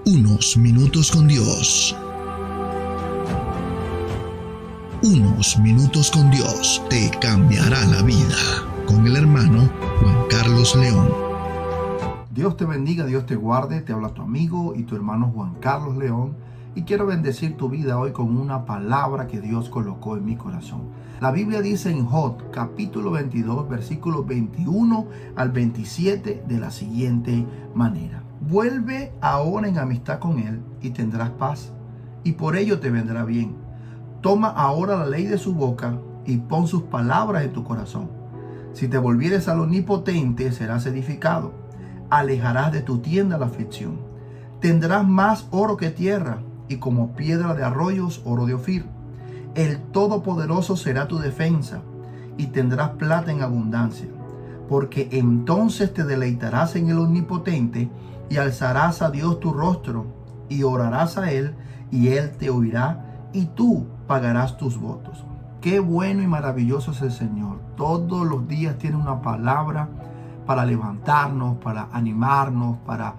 Unos minutos con Dios. Unos minutos con Dios te cambiará la vida. Con el hermano Juan Carlos León. Dios te bendiga, Dios te guarde. Te habla tu amigo y tu hermano Juan Carlos León. Y quiero bendecir tu vida hoy con una palabra que Dios colocó en mi corazón. La Biblia dice en Job, capítulo 22, versículos 21 al 27 de la siguiente manera. Vuelve ahora en amistad con Él y tendrás paz, y por ello te vendrá bien. Toma ahora la ley de su boca y pon sus palabras en tu corazón. Si te volvieres al Omnipotente, serás edificado. Alejarás de tu tienda la aflicción. Tendrás más oro que tierra, y como piedra de arroyos, oro de Ofir. El Todopoderoso será tu defensa, y tendrás plata en abundancia. Porque entonces te deleitarás en el Omnipotente, y alzarás a Dios tu rostro, y orarás a Él, y Él te oirá, y tú pagarás tus votos. Qué bueno y maravilloso es el Señor. Todos los días tiene una palabra para levantarnos, para animarnos, para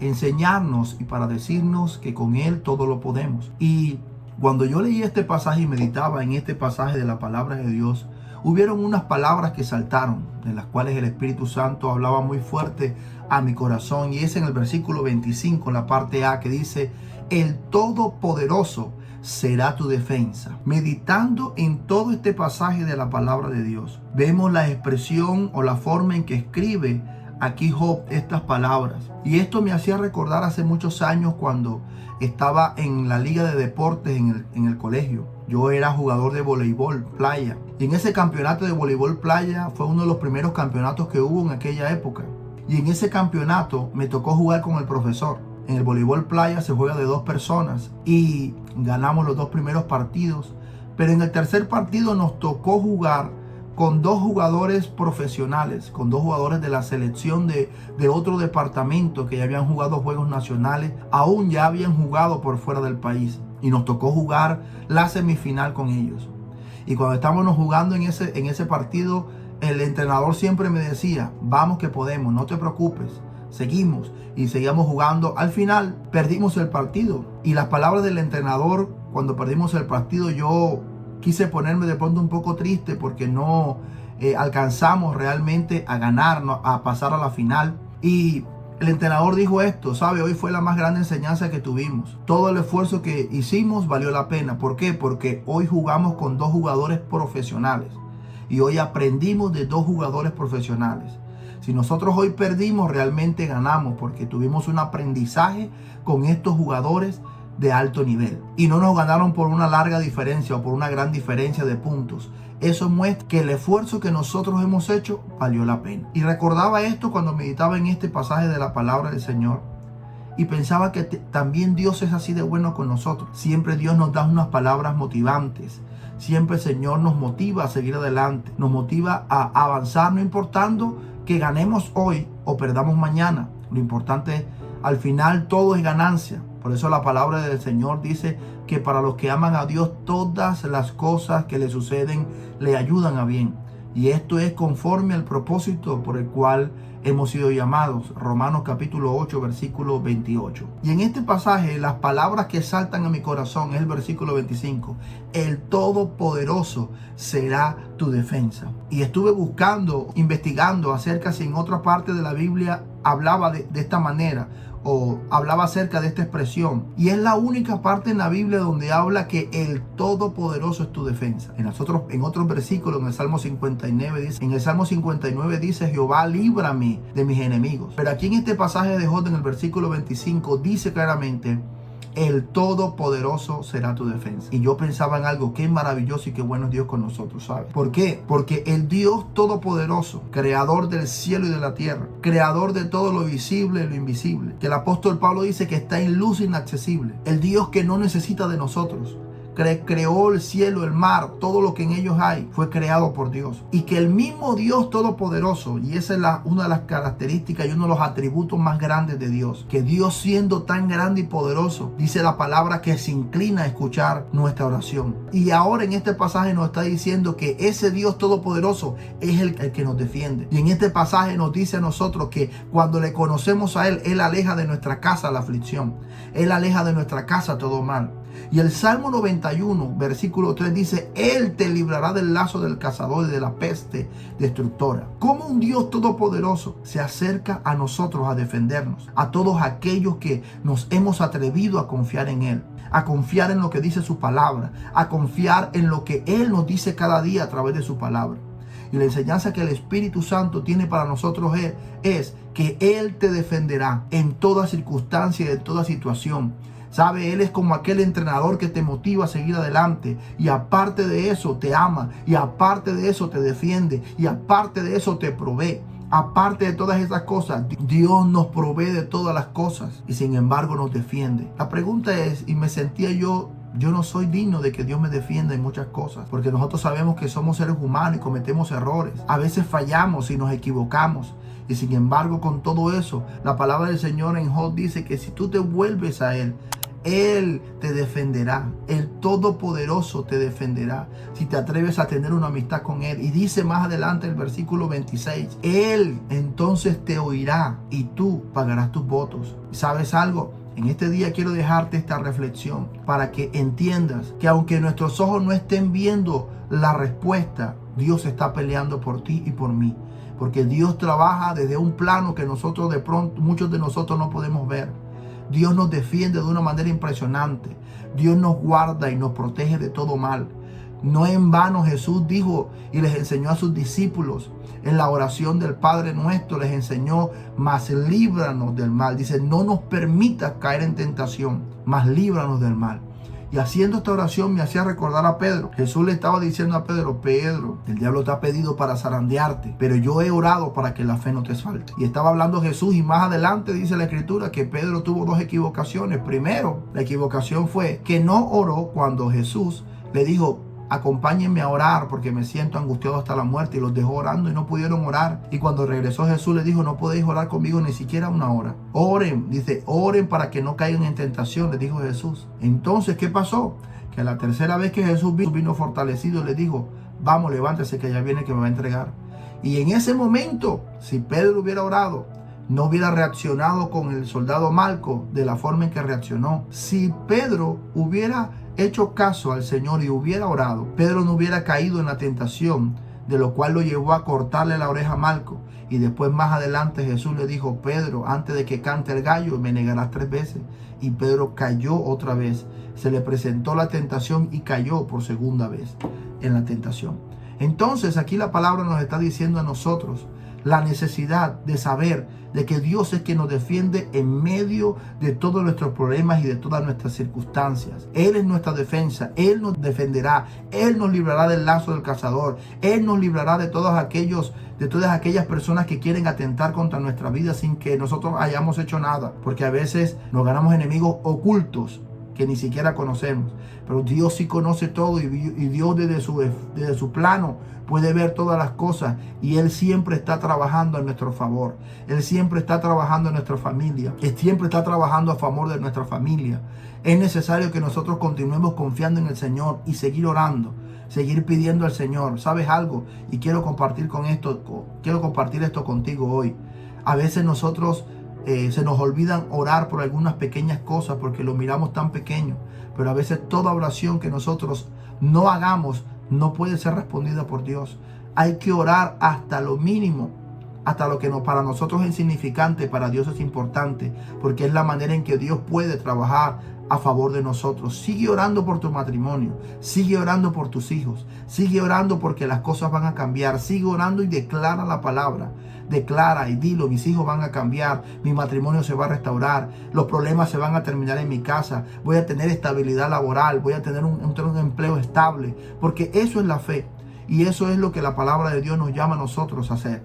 enseñarnos y para decirnos que con Él todo lo podemos. Y cuando yo leí este pasaje y meditaba en este pasaje de la palabra de Dios, hubieron unas palabras que saltaron, de las cuales el Espíritu Santo hablaba muy fuerte a mi corazón. Y es en el versículo 25, la parte A, que dice: el Todopoderoso será tu defensa. Meditando en todo este pasaje de la palabra de Dios, vemos la expresión o la forma en que escribe aquí Job estas palabras. Y esto me hacía recordar hace muchos años cuando estaba en la liga de deportes en el colegio. Yo era jugador de voleibol playa. Y en ese campeonato de voleibol playa fue uno de los primeros campeonatos que hubo en aquella época. Y en ese campeonato me tocó jugar con el profesor. En el voleibol playa se juega de 2 personas y ganamos los 2 primeros partidos. Pero en el tercer partido nos tocó jugar con 2 jugadores profesionales, con 2 jugadores de la selección de otro departamento que ya habían jugado juegos nacionales, aún ya habían jugado por fuera del país. Y nos tocó jugar la semifinal con ellos. Y cuando estábamos jugando en ese partido, el entrenador siempre me decía: vamos que podemos, no te preocupes. Seguimos y seguíamos jugando. Al final perdimos el partido. Y las palabras del entrenador cuando perdimos el partido, yo quise ponerme de pronto un poco triste porque no alcanzamos realmente a ganar, a pasar a la final. Y el entrenador dijo esto: sabe, hoy fue la más grande enseñanza que tuvimos. Todo el esfuerzo que hicimos valió la pena. ¿Por qué? Porque hoy jugamos con 2 jugadores profesionales. Y hoy aprendimos de 2 jugadores profesionales. Si nosotros hoy perdimos, realmente ganamos porque tuvimos un aprendizaje con estos jugadores de alto nivel. Y no nos ganaron por una larga diferencia o por una gran diferencia de puntos. Eso muestra que el esfuerzo que nosotros hemos hecho valió la pena. Y recordaba esto cuando meditaba en este pasaje de la palabra del Señor. Y pensaba que también Dios es así de bueno con nosotros. Siempre Dios nos da unas palabras motivantes. Siempre el Señor nos motiva a seguir adelante. Nos motiva a avanzar, no importando que ganemos hoy o perdamos mañana. Lo importante, al final, todo es ganancia. Por eso la palabra del Señor dice que para los que aman a Dios, todas las cosas que le suceden le ayudan a bien. Y esto es conforme al propósito por el cual hemos sido llamados. Romanos capítulo 8, versículo 28. Y en este pasaje, las palabras que saltan a mi corazón es el versículo 25. El Todopoderoso será tu defensa. Y estuve buscando, investigando acerca si en otra parte de la Biblia hablaba de esta manera, o hablaba acerca de esta expresión. Y es la única parte en la Biblia donde habla que el Todopoderoso es tu defensa. En otros versículos, en el Salmo 59 dice: Jehová, líbrame de mis enemigos. Pero aquí en este pasaje de Job, en el versículo 25, dice claramente: el Todopoderoso será tu defensa. Y yo pensaba en algo: qué maravilloso y qué bueno es Dios con nosotros, ¿sabes? ¿Por qué? Porque el Dios Todopoderoso, creador del cielo y de la tierra, creador de todo lo visible y lo invisible, que el apóstol Pablo dice que está en luz inaccesible, el Dios que no necesita de nosotros, creó el cielo, el mar, todo lo que en ellos hay, fue creado por Dios. Y que el mismo Dios Todopoderoso, y esa es una de las características y uno de los atributos más grandes de Dios, que Dios siendo tan grande y poderoso, dice la palabra que se inclina a escuchar nuestra oración. Y ahora en este pasaje nos está diciendo que ese Dios Todopoderoso es el que nos defiende. Y en este pasaje nos dice a nosotros que cuando le conocemos a Él aleja de nuestra casa la aflicción. Él aleja de nuestra casa todo mal. Y el Salmo 91, versículo 3 dice: Él te librará del lazo del cazador y de la peste destructora. Como un Dios todopoderoso se acerca a nosotros a defendernos, a todos aquellos que nos hemos atrevido a confiar en Él, a confiar en lo que dice su palabra, a confiar en lo que Él nos dice cada día a través de su palabra. Y la enseñanza que el Espíritu Santo tiene para nosotros es que Él te defenderá en toda circunstancia y en toda situación. ¿Sabe? Él es como aquel entrenador que te motiva a seguir adelante. Y aparte de eso te ama. Y aparte de eso te defiende. Y aparte de eso te provee. Aparte de todas esas cosas, Dios nos provee de todas las cosas. Y sin embargo nos defiende. La pregunta es, y me sentía yo no soy digno de que Dios me defienda en muchas cosas, porque nosotros sabemos que somos seres humanos y cometemos errores. A veces fallamos y nos equivocamos. Y sin embargo, con todo eso, la palabra del Señor en Job dice que si tú te vuelves a Él, Él te defenderá. El Todopoderoso te defenderá si te atreves a tener una amistad con Él. Y dice más adelante el versículo 26, Él entonces te oirá y tú pagarás tus votos. ¿Sabes algo? En este día quiero dejarte esta reflexión para que entiendas que aunque nuestros ojos no estén viendo la respuesta, Dios está peleando por ti y por mí. Porque Dios trabaja desde un plano que nosotros de pronto, muchos de nosotros no podemos ver. Dios nos defiende de una manera impresionante. Dios nos guarda y nos protege de todo mal. No en vano Jesús dijo y les enseñó a sus discípulos en la oración del Padre Nuestro, les enseñó: mas líbranos del mal. Dice: no nos permitas caer en tentación, mas líbranos del mal. Y haciendo esta oración me hacía recordar a Pedro. Jesús le estaba diciendo a Pedro: Pedro, el diablo te ha pedido para zarandearte, pero yo he orado para que la fe no te falte. Y estaba hablando Jesús, y más adelante dice la Escritura que Pedro tuvo dos equivocaciones. Primero, la equivocación fue que no oró cuando Jesús le dijo: acompáñenme a orar porque me siento angustiado hasta la muerte. Y los dejó orando y no pudieron orar. Y cuando regresó Jesús le dijo: no podéis orar conmigo ni siquiera una hora. Oren, dice, oren para que no caigan en tentación, le dijo Jesús. Entonces, ¿qué pasó? Que a la tercera vez que Jesús vino fortalecido, le dijo: vamos, levántese que ya viene que me va a entregar. Y en ese momento, si Pedro hubiera orado, no hubiera reaccionado con el soldado Malco de la forma en que reaccionó. Si Pedro hubiera hecho caso al Señor y hubiera orado, Pedro no hubiera caído en la tentación, de lo cual lo llevó a cortarle la oreja a Malco. Y después más adelante Jesús le dijo: Pedro, antes de que cante el gallo me negarás 3 veces. Y Pedro cayó otra vez. Se le presentó la tentación y cayó por segunda vez en la tentación. Entonces aquí la palabra nos está diciendo a nosotros la necesidad de saber de que Dios es quien nos defiende en medio de todos nuestros problemas y de todas nuestras circunstancias. Él es nuestra defensa. Él nos defenderá. Él nos librará del lazo del cazador. Él nos librará de todas aquellas personas que quieren atentar contra nuestra vida sin que nosotros hayamos hecho nada. Porque a veces nos ganamos enemigos ocultos que ni siquiera conocemos. Pero Dios sí conoce todo, y Dios desde su plano puede ver todas las cosas, y Él siempre está trabajando a nuestro favor. Él siempre está trabajando en nuestra familia. Él siempre está trabajando a favor de nuestra familia. Es necesario que nosotros continuemos confiando en el Señor y seguir orando, seguir pidiendo al Señor. ¿Sabes algo? Y quiero compartir esto contigo hoy. A veces nosotros se nos olvidan orar por algunas pequeñas cosas porque lo miramos tan pequeño, pero a veces toda oración que nosotros no hagamos no puede ser respondida por Dios. Hay que orar hasta lo mínimo, hasta lo que para nosotros es insignificante, para Dios es importante, porque es la manera en que Dios puede trabajar a favor de nosotros. Sigue orando por tu matrimonio, sigue orando por tus hijos, sigue orando porque las cosas van a cambiar. Sigue orando y declara la palabra. Declara y dilo: mis hijos van a cambiar, mi matrimonio se va a restaurar, los problemas se van a terminar en mi casa, voy a tener estabilidad laboral, voy a tener un empleo estable, porque eso es la fe. Y eso es lo que la palabra de Dios nos llama a nosotros a hacer,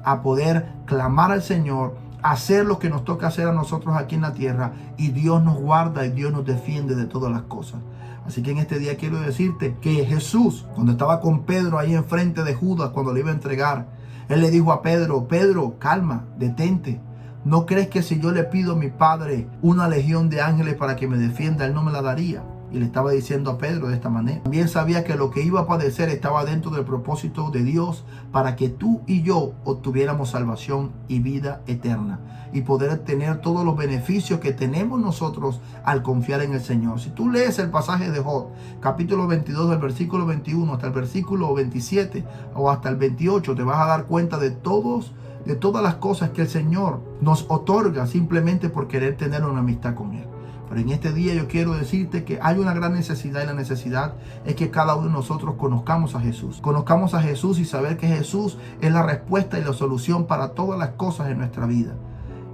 a poder clamar al Señor, hacer lo que nos toca hacer a nosotros aquí en la tierra, y Dios nos guarda y Dios nos defiende de todas las cosas. Así que en este día quiero decirte que Jesús, cuando estaba con Pedro ahí enfrente de Judas, cuando le iba a entregar, Él le dijo a Pedro: Pedro, calma, detente. ¿No crees que si yo le pido a mi Padre una legión de ángeles para que me defienda, Él no me la daría? Y le estaba diciendo a Pedro de esta manera. También sabía que lo que iba a padecer estaba dentro del propósito de Dios para que tú y yo obtuviéramos salvación y vida eterna, y poder tener todos los beneficios que tenemos nosotros al confiar en el Señor. Si tú lees el pasaje de Job, capítulo 22, del versículo 21 hasta el versículo 27 o hasta el 28, te vas a dar cuenta de todas las cosas que el Señor nos otorga simplemente por querer tener una amistad con Él. Pero en este día yo quiero decirte que hay una gran necesidad, y la necesidad es que cada uno de nosotros conozcamos a Jesús. Conozcamos a Jesús y saber que Jesús es la respuesta y la solución para todas las cosas en nuestra vida.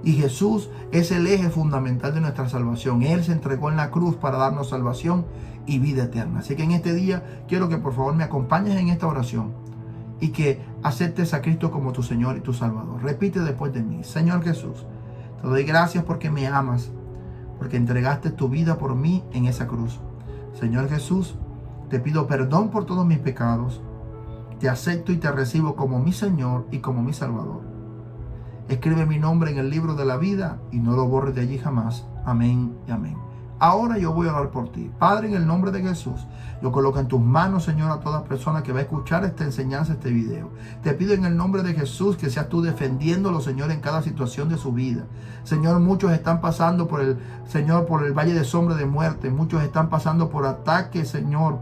Y Jesús es el eje fundamental de nuestra salvación. Él se entregó en la cruz para darnos salvación y vida eterna. Así que en este día quiero que por favor me acompañes en esta oración y que aceptes a Cristo como tu Señor y tu Salvador. Repite después de mí: Señor Jesús, te doy gracias porque me amas, porque entregaste tu vida por mí en esa cruz. Señor Jesús, te pido perdón por todos mis pecados. Te acepto y te recibo como mi Señor y como mi Salvador. Escribe mi nombre en el libro de la vida y no lo borres de allí jamás. Amén y amén. Ahora yo voy a orar por ti. Padre, en el nombre de Jesús, yo coloco en tus manos, Señor, a toda persona que va a escuchar esta enseñanza, este video. Te pido en el nombre de Jesús que seas tú defendiéndolo, Señor, en cada situación de su vida. Señor, muchos están pasando por el valle de sombra de muerte. Muchos están pasando por ataques, Señor.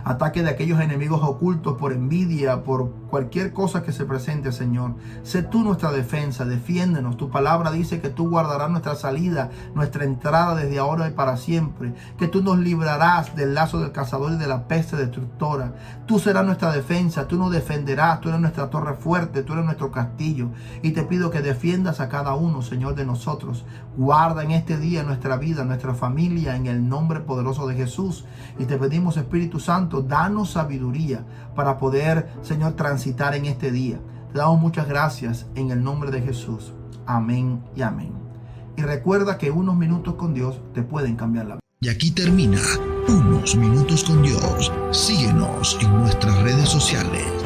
Ataque de aquellos enemigos ocultos, por envidia, por cualquier cosa que se presente, Señor. Sé tú nuestra defensa, defiéndenos. Tu palabra dice que tú guardarás nuestra salida, nuestra entrada desde ahora y para siempre. Que tú nos librarás del lazo del cazador y de la peste destructora. Tú serás nuestra defensa, tú nos defenderás, tú eres nuestra torre fuerte, tú eres nuestro castillo. Y te pido que defiendas a cada uno, Señor, de nosotros. Guarda en este día nuestra vida, nuestra familia, en el nombre poderoso de Jesús. Y te pedimos, Espíritu Santo, danos sabiduría para poder, Señor, transitar en este día. Te damos muchas gracias en el nombre de Jesús. Amén y amén. Y recuerda que unos minutos con Dios te pueden cambiar la vida. Y aquí termina Unos Minutos con Dios. Síguenos en nuestras redes sociales.